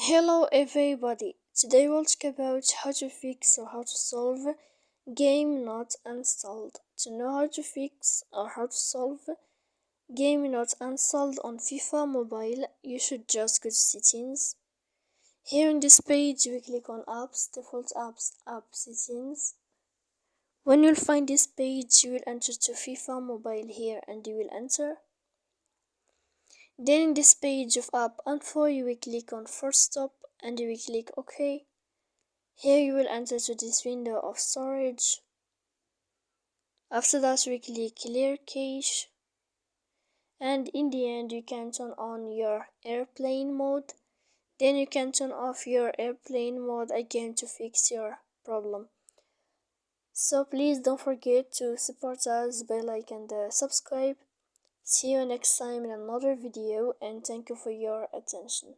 Hello everybody, today we'll talk about how to fix or how to solve game not installed. To know how to fix or how to solve game not installed on FIFA mobile, you should just go to settings. Here in this page we click on apps, default apps, app settings. When you'll find this page, you will enter to FIFA mobile here and you will enter. Then in this page of app info, you will click on force stop and you will click OK. Here you will enter to this window of storage. After that we click clear cache, and in the end you can turn on your airplane mode. Then you can turn off your airplane mode again to fix your problem. So please don't forget to support us by like and subscribe. See you next time in another video, and thank you for your attention.